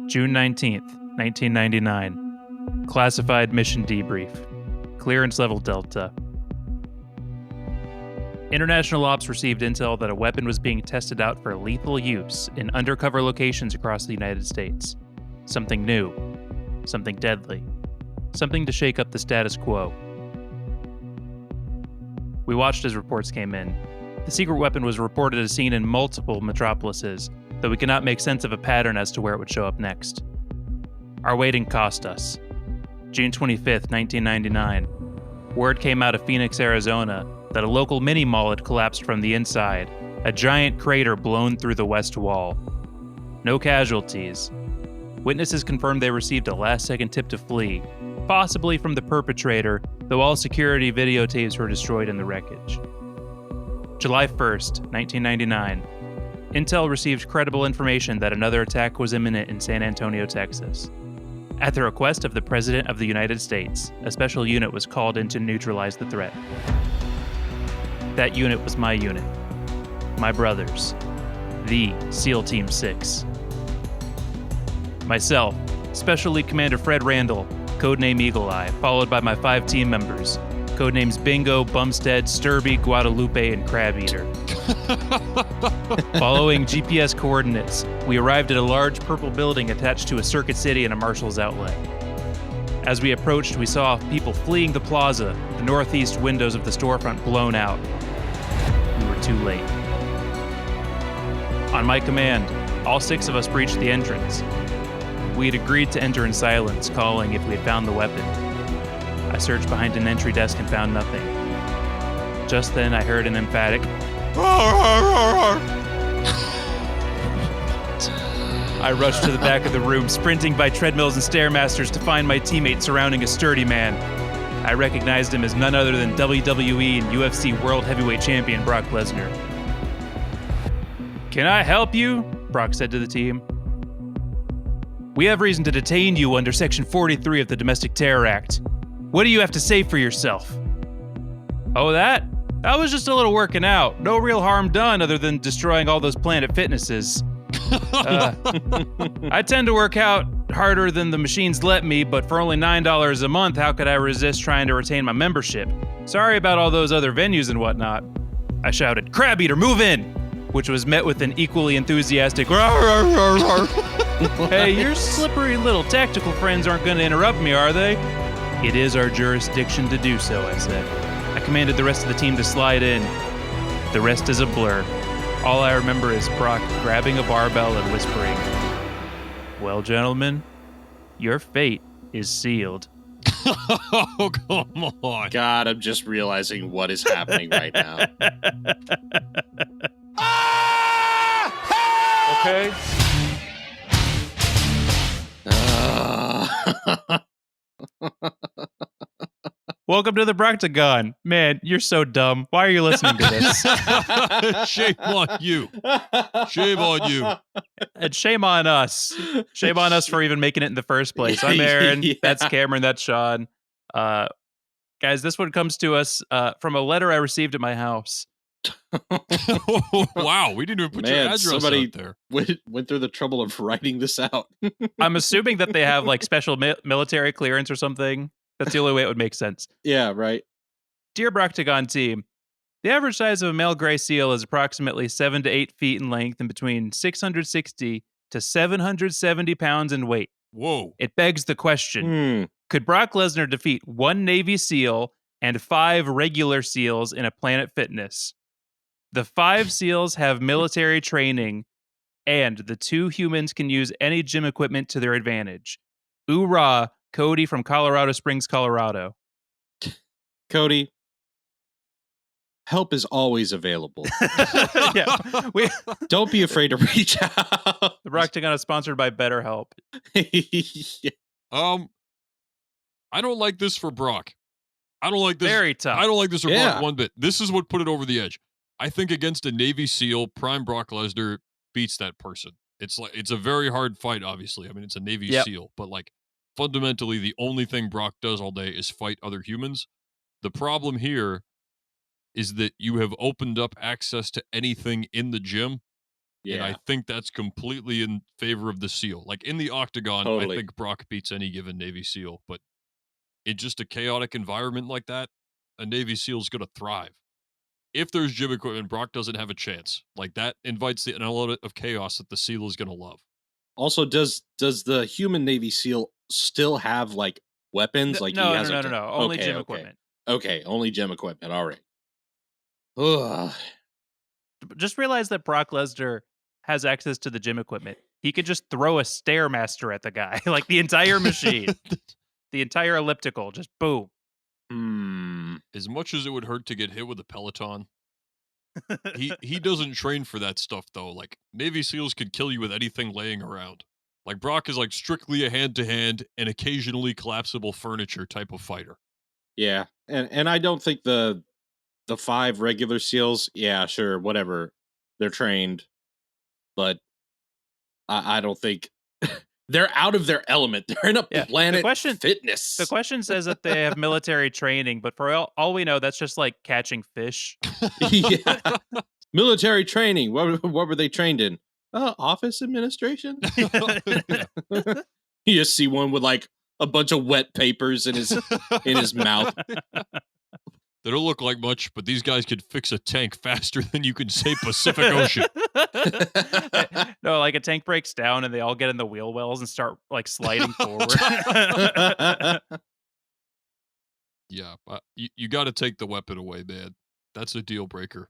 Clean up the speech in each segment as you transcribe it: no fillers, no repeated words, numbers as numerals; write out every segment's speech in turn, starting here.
June 19th, 1999. Classified mission debrief. Clearance level Delta. International Ops received intel that a weapon was being tested out for lethal use in undercover locations across the United States. Something new. Something deadly. Something to shake up the status quo. We watched as reports came in. The secret weapon was reported as seen in multiple metropolises, though we could not make sense of a pattern as to where it would show up next. Our waiting cost us. June 25th, 1999. Word came out of Phoenix, Arizona, that a local mini-mall had collapsed from the inside, a giant crater blown through the west wall. No casualties. Witnesses confirmed they received a last-second tip to flee, possibly from the perpetrator, though all security videotapes were destroyed in the wreckage. July 1st, 1999. Intel received credible information that another attack was imminent in San Antonio, Texas. At the request of the President of the United States, a special unit was called in to neutralize the threat. That unit was my unit. My brothers. The SEAL Team 6. Myself, Special Lead Commander Fred Randall, codename Eagle Eye, followed by my 5 team members, codenames Bingo, Bumstead, Sturby, Guadalupe, and Crab Eater. Following GPS coordinates, we arrived at a large purple building attached to a Circuit City and a Marshall's outlet. As we approached, we saw people fleeing the plaza, the northeast windows of the storefront blown out. We were too late. On my command, all 6 of us breached the entrance. We had agreed to enter in silence, calling if we had found the weapon. I searched behind an entry desk and found nothing. Just then, I heard an emphatic, I rushed to the back of the room, sprinting by treadmills and stairmasters to find my teammate surrounding a sturdy man. I recognized him as none other than WWE and UFC World Heavyweight Champion Brock Lesnar. "Can I help you?" Brock said to the team. "We have reason to detain you under Section 43 of the Domestic Terror Act. What do you have to say for yourself?" "Oh, that? I was just a little working out. No real harm done other than destroying all those Planet Fitnesses. I tend to work out harder than the machines let me, but for only $9 a month, how could I resist trying to retain my membership? Sorry about all those other venues and whatnot." I shouted, "Crab Eater, move in!" which was met with an equally enthusiastic "Hey, your slippery little tactical friends aren't going to interrupt me, are they?" "It is our jurisdiction to do so," I said. I commanded the rest of the team to slide in. The rest is a blur. All I remember is Brock grabbing a barbell and whispering, "Well, gentlemen, your fate is sealed." Oh, come on. God, I'm just realizing what is happening right now. Okay. Welcome to the Broctagon. Man, you're so dumb. Why are you listening to this? Shame on you. Shame on you. And shame on us. Shame on us for even making it in the first place. I'm Aaron. Yeah. That's Cameron. That's Sean. Guys, this one comes to us from a letter I received at my house. Wow, we didn't even put your address somebody out there. went through the trouble of writing this out. I'm assuming that they have like special military clearance or something. That's the only way it would make sense. Yeah, right. Dear Broctagon team, the average size of a male gray seal is approximately 7 to 8 feet in length and between 660 to 770 pounds in weight. Whoa. It begs the question, could Brock Lesnar defeat 1 Navy SEAL and 5 regular SEALs in a Planet Fitness? The 5 SEALs have military training, and the 2 humans can use any gym equipment to their advantage. Oorah, Cody from Colorado Springs, Colorado. Cody, help is always available. Yeah, Don't be afraid to reach out. The Broctagon is sponsored by BetterHelp. Yeah. I don't like this for Brock. I don't like this. Very tough. I don't like this for Yeah. Brock one bit. This is what put it over the edge. I think against a Navy SEAL, Prime Brock Lesnar beats that person. It's a very hard fight, obviously. I mean, it's a Navy SEAL, but like fundamentally, the only thing Brock does all day is fight other humans. The problem here is that you have opened up access to anything in the gym And I think that's completely in favor of the SEAL. Like in the octagon, Totally. I think Brock beats any given Navy SEAL, but in just a chaotic environment like that, a Navy SEAL is going to thrive. If there's gym equipment, Brock doesn't have a chance. Like that invites an element of chaos that the SEAL is going to love. Also, does the human Navy SEAL still have like weapons? Like he No, has no, like no, a- no. Only okay, gym okay. equipment. Okay, only gym equipment. All right. Ugh. Just realize that Brock Lesnar has access to the gym equipment. He could just throw a Stairmaster at the guy, like the entire machine, the entire elliptical, just boom. As much as it would hurt to get hit with a Peloton, he doesn't train for that stuff though. Like Navy SEALs could kill you with anything laying around. Like Brock is like strictly a hand-to-hand and occasionally collapsible furniture type of fighter. Yeah, and I don't think the 5 regular SEALs. Yeah, sure, whatever. They're trained, but I don't think they're out of their element. They're in a Yeah, Planet the Fitness. The question says that they have military training, but for all we know, that's just like catching fish. Yeah. Military training. What were they trained in? Office administration. You just see one with like a bunch of wet papers in his mouth. They don't look like much, but these guys could fix a tank faster than you can say Pacific Ocean. No, like a tank breaks down and they all get in the wheel wells and start like sliding forward. Yeah, you got to take the weapon away, man. That's a deal breaker.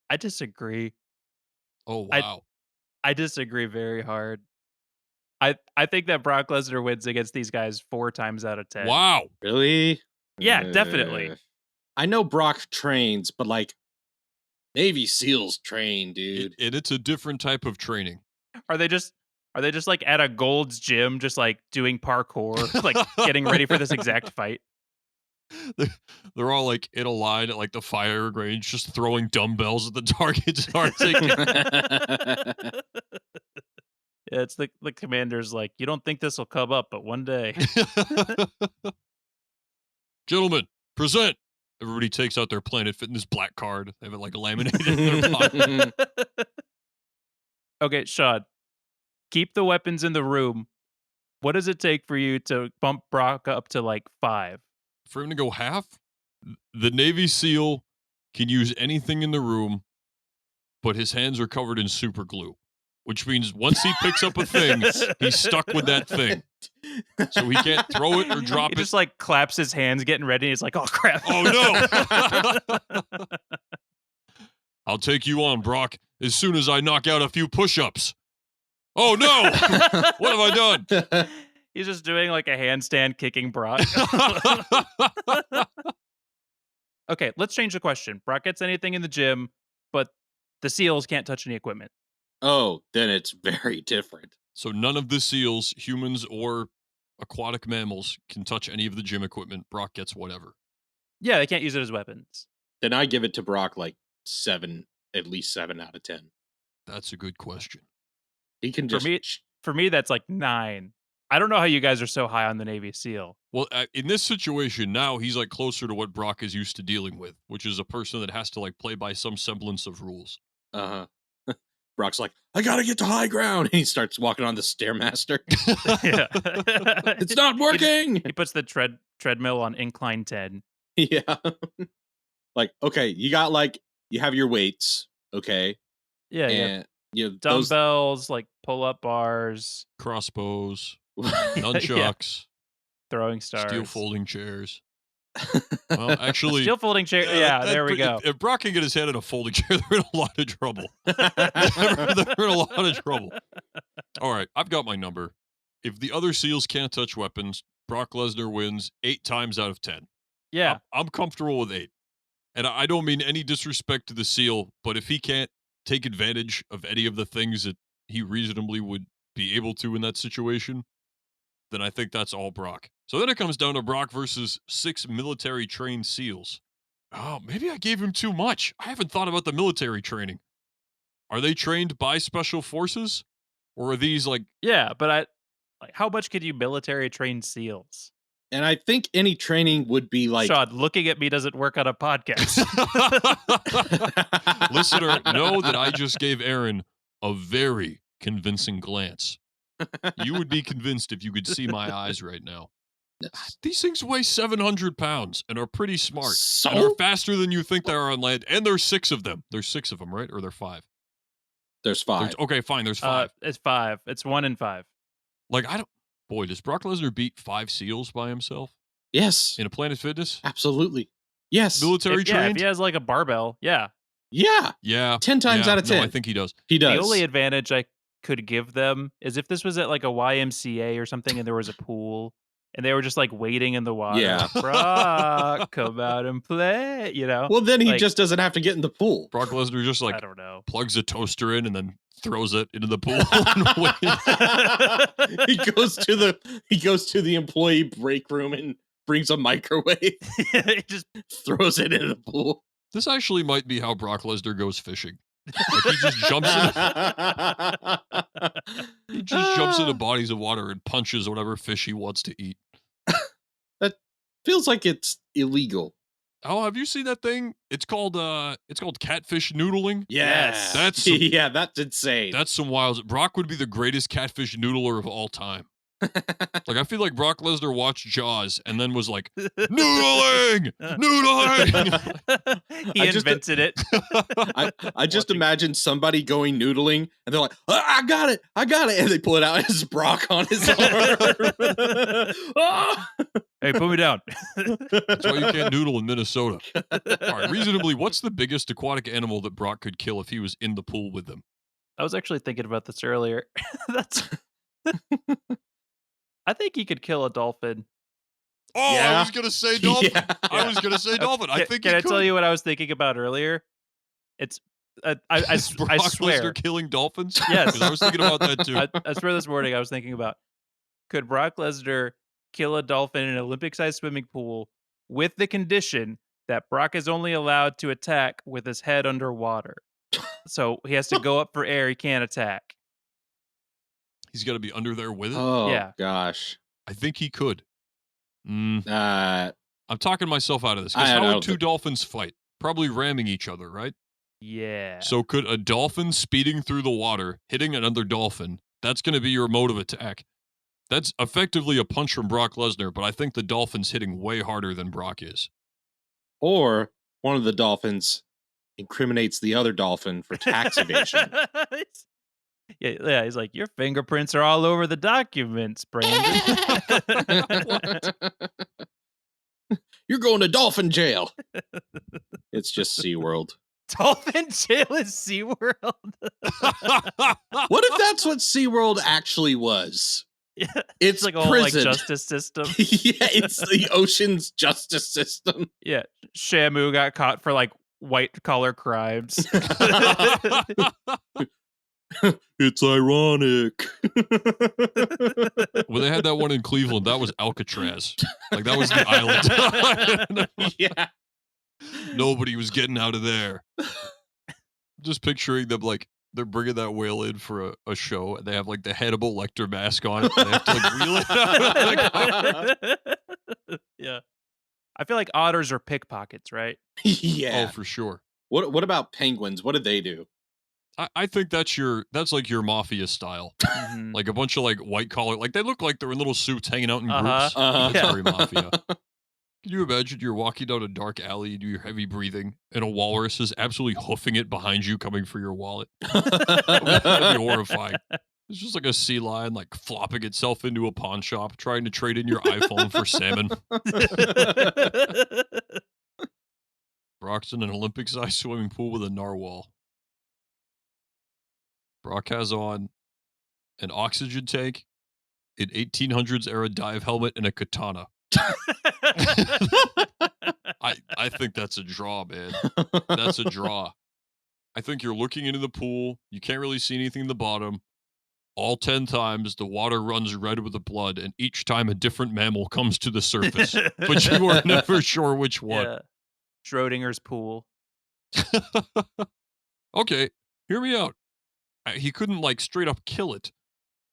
I disagree. Oh, wow. I disagree very hard. I think that Brock Lesnar wins against these guys 4 times out of 10. Wow. Really? Yeah, definitely. I know Brock trains, but like Navy SEALs train, dude. And it's a different type of training. Are they just like at a Gold's Gym, just like doing parkour, like getting ready for this exact fight? They're all like in a line at like the firing range, just throwing dumbbells at the targets. Yeah, it's the commander's like, you don't think this will come up, but one day. Gentlemen, present. Everybody takes out their Planet Fitness black card. They have it like laminated in their pocket. Okay, Sean, keep the weapons in the room. What does it take for you to bump Brock up to like 5? For him to go half, the Navy SEAL can use anything in the room, but his hands are covered in super glue, which means once he picks up a thing, he's stuck with that thing. So he can't throw it or drop He it. just like claps his hands getting ready. He's like, oh crap. Oh no. I'll take you on, Brock, as soon as I knock out a few push-ups. Oh no! What have I done? He's just doing like a handstand kicking Brock. Okay, let's change the question. Brock gets anything in the gym, but the SEALs can't touch any equipment. Oh, then it's very different. So none of the SEALs, humans or aquatic mammals, can touch any of the gym equipment. Brock gets whatever. Yeah, they can't use it as weapons. Then I give it to Brock like 7, at least 7 out of 10. That's a good question. He can just For me, that's like 9. I don't know how you guys are so high on the Navy SEAL. Well, in this situation, now he's like closer to what Brock is used to dealing with, which is a person that has to like play by some semblance of rules. Brock's like, I gotta get to high ground. And he starts walking on the Stairmaster. Yeah. It's not working. He puts the treadmill on incline 10. Yeah. Like, okay, you have your weights, okay? Yeah, yeah. And you have Dumbbells, like pull-up bars, Crossbows, those... nunchucks, throwing stars. steel folding chairs. Well, actually, Steel folding chair. Yeah, there we go. If Brock can get his head in a folding chair, they're in a lot of trouble. They're in a lot of trouble. All right, I've got my number. If the other SEALs can't touch weapons, Brock Lesnar wins 8 times out of 10. Yeah. I'm comfortable with 8. And I don't mean any disrespect to the SEAL, but if he can't take advantage of any of the things that he reasonably would be able to in that situation, then I think that's all Brock. So then it comes down to Brock versus 6 military-trained SEALs. Oh, maybe I gave him too much. I haven't thought about the military training. Are they trained by special forces? Or are these like... Yeah, but how much could you military train SEALs? And I think any training would be like Sean, looking at me doesn't work on a podcast. Listener, know that I just gave Aaron a very convincing glance. You would be convinced if you could see my eyes right now. These things weigh 700 pounds and are pretty smart. So? And are faster than you think they are on land. And there's 6 of them. There's 6 of them, right? Or there are 5? There's 5. Okay, fine. There's 5. It's 5. It's 1 in 5. Like, boy, does Brock Lesnar beat 5 SEALs by himself? Yes. In a Planet Fitness? Absolutely. Yes. Military Yeah, if trained? he has like a barbell, yeah. Yeah. Yeah. 10 times out of 10. No, I think he does. He does. The only advantage I could give them is if this was at like a YMCA or something and there was a pool and they were just like waiting in the water. Yeah. Brock, come out and play, you know? Well, then he Like- just doesn't have to get in the pool. Brock Lesnar just I like don't know. plugs a toaster in and then throws it into the pool. and waits. he goes to the employee break room and brings a microwave, Just throws it in the pool. This actually might be how Brock Lesnar goes fishing. Like he just jumps into bodies of water and punches whatever fish he wants to eat. Feels like it's illegal. Oh, have you seen that thing? It's called catfish noodling. Yes. That's some- yeah, that's insane. That's some wild. Brock would be the greatest catfish noodler of all time. Like I feel like Brock Lesnar watched Jaws and then was like, noodling. he I just- invented it. I just imagine somebody going noodling and they're like, I got it. And they pull it out as Brock on his arm. Ah! Hey, put me down. That's why you can't noodle in Minnesota. All right, reasonably, what's the biggest aquatic animal that Brock could kill if he was in the pool with them? I was actually thinking about this earlier. I think he could kill a dolphin. Oh, Yeah. I was gonna say dolphin. Yeah. I was gonna say dolphin. I think Can he I tell could. you what I was thinking about earlier? It's I Brock swear. Lesnar killing dolphins. Yes. 'Cause I was thinking about that too. I swear this morning I was thinking about, could Brock Lesnar kill a dolphin in an Olympic-sized swimming pool with the condition that Brock is only allowed to attack with his head underwater? So he has to go up for air. He can't attack. He's got to be under there with it. Oh, Yeah. gosh. I think he could. I'm Uh, talking myself out of this. I Because how don't would 2 think- dolphins fight? Probably ramming each other, right? Yeah. So could a dolphin speeding through the water, hitting another dolphin, that's going to be your mode of attack. That's effectively a punch from Brock Lesnar, but I think the dolphin's hitting way harder than Brock is. or one of the dolphins incriminates the other dolphin for tax evasion. yeah, he's like, your fingerprints are all over the documents, Brandon. You're going to dolphin jail. It's just SeaWorld. Dolphin jail is SeaWorld. What if that's what SeaWorld actually was? Yeah, It's like a whole like prison. justice system. Yeah, it's the ocean's justice system. Yeah, Shamu got caught for like white collar crimes. It's ironic. Well, they had that one in Cleveland. That was Alcatraz. Like, that was the island. Yeah. Nobody was getting out of there. Just picturing them, like, they're bringing that whale in for a show, and they have, like, the Hannibal Lecter mask on it, and they have to, like, reel it. Yeah. I feel like otters are pickpockets, right? Yeah. Oh, for sure. What about penguins? What did they do? I think that's like your mafia style. Mhm. Like a bunch of like white collar, like they look like they're in little suits hanging out in groups. Uh-huh. That's Yeah. very mafia. Can you imagine you're walking down a dark alley, you do your heavy breathing, and a walrus is absolutely hoofing it behind you, coming for your wallet? That'd be horrifying. It's just like a sea lion, like flopping itself into a pawn shop, trying to trade in your iPhone for salmon. Brock's in an Olympic-sized swimming pool with a narwhal. Brock has on an oxygen tank, an 1800s era dive helmet, and a katana. I think that's a draw, man. That's a draw. I think you're looking into the pool. You can't really see anything in the bottom. All 10 times, the water runs red with the blood, and each time a different mammal comes to the surface. But you are never sure which one. Yeah. Schrodinger's pool. Okay, hear me out. He couldn't, like, straight up kill it.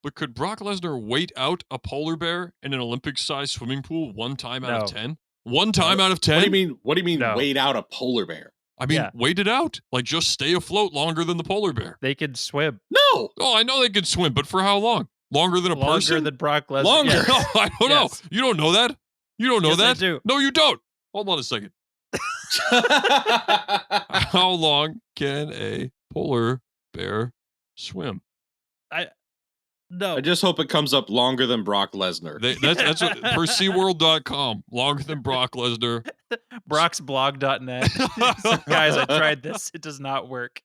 but could Brock Lesnar wait out a polar bear in an Olympic-sized swimming pool one time out of 10? One time out of 10? What do you mean No. wait out a polar bear? I mean, Yeah. wait it out. Like, just stay afloat longer than the polar bear. They can swim No. Oh, I know they could swim, but for how long? Longer than a longer person? than Brock Lesnar. Longer. Yes. No, I don't Yes. know. You don't know that? You don't know Yes, I that? do. No, you don't. Hold on a second. How long can a polar bear swim? No. Oh. I just hope it comes up longer than Brock Lesnar. That's what, per SeaWorld.com. Longer than Brock Lesnar. Brocksblog.net. Guys, I tried this. It does not work.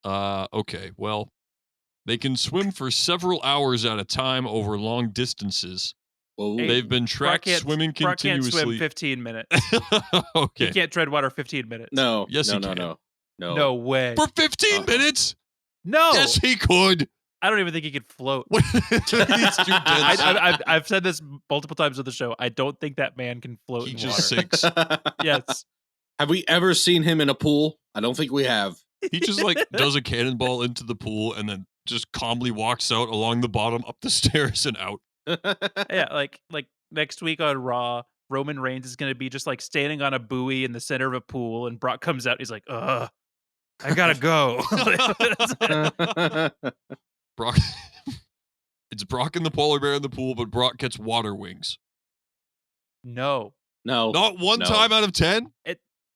Okay, well, they can swim for several hours at a time over long distances. Whoa. They've been tracked Brock can't- swimming Brock can't swim continuously. 15 minutes. Okay. He can't tread water 15 minutes. No. Yes, no, he no, can. no. No way. For 15 Uh-uh. minutes? No. Yes, he could. I don't even think he could float. He's too dense. I've said this multiple times on the show. I don't think that man can float He in just water. sinks. Yes. Have we ever seen him in a pool? I don't think we have. He just like does a cannonball into the pool and then just calmly walks out along the bottom, up the stairs and out. Yeah, like next week on Raw, Roman Reigns is going to be just like standing on a buoy in the center of a pool, and Brock comes out. He's like, "Ugh, I gotta go." Brock. It's Brock and the polar bear in the pool, but Brock gets water wings. No, No. Not one No. time out of 10?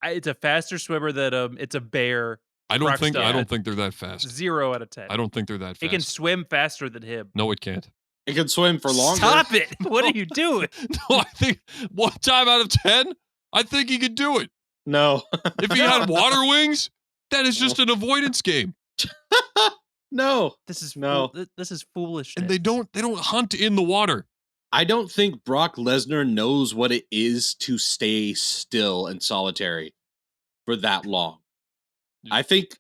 it's a faster swimmer than it's a bear. I don't Brock's think done. they're that fast. 0 out of 10. I don't think they're that fast. It can swim faster than him. No, it can't. It can swim for longer. Stop it! What are you doing? No, I think one time out of 10, I think he could do it. No. If he had water wings, that is just an avoidance game. No. This is No. This is foolishness. And they don't hunt in the water. I don't think Brock Lesnar knows what it is to stay still and solitary for that long. I think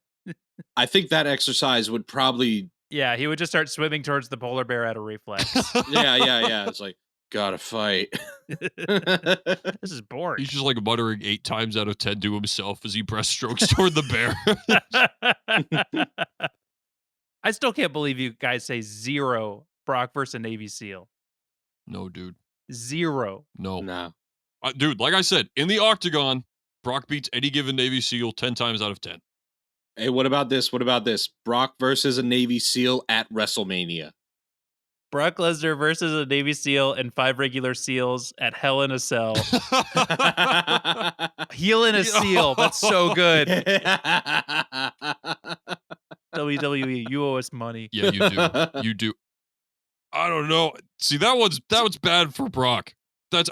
that exercise would probably Yeah, he would just start swimming towards the polar bear out of reflex. yeah. It's like, gotta fight. This is boring. He's just like muttering 8 times out of 10 to himself as he breaststrokes toward the bear. I still can't believe you guys say 0 Brock versus a Navy SEAL. No, dude. 0. No. No. Dude, like I said, in the octagon, Brock beats any given Navy SEAL 10 times out of 10. Hey, what about this? Brock versus a Navy SEAL at WrestleMania. Brock Lesnar versus a Navy SEAL and 5 regular SEALs at Hell in a Cell. Heel in a SEAL. That's so good. WWE, you owe us money. Yeah, you do. You do. I don't know. See, that one's bad for Brock.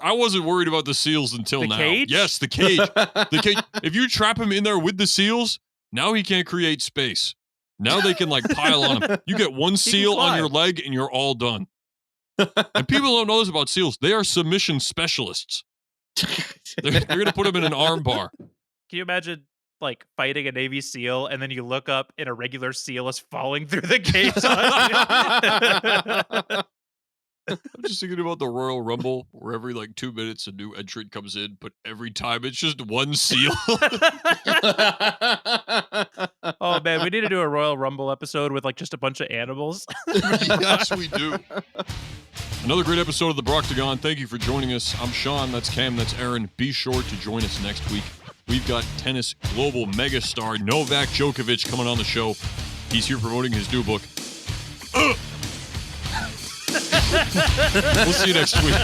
I wasn't worried about the SEALs until The now. cage? Yes, the cage. The cage. If you trap him in there with the SEALs, now he can't create space. Now they can like pile on him. You get one SEAL on your leg and you're all done. And people don't know this about SEALs. They are submission specialists. They're going to put him in an arm bar. Can you imagine like fighting a Navy SEAL and then you look up and a regular SEAL is falling through the gates on you? I'm just thinking about the Royal Rumble where every like 2 minutes a new entrant comes in, but every time it's just one SEAL. Oh man, we need to do a Royal Rumble episode with like just a bunch of animals. Yes, we do. Another great episode of the Brocktagon. Thank you for joining us. I'm Sean. That's Cam. That's Aaron. Be sure to join us next week. We've got tennis global megastar Novak Djokovic coming on the show. He's here promoting his new book. We'll see you next week.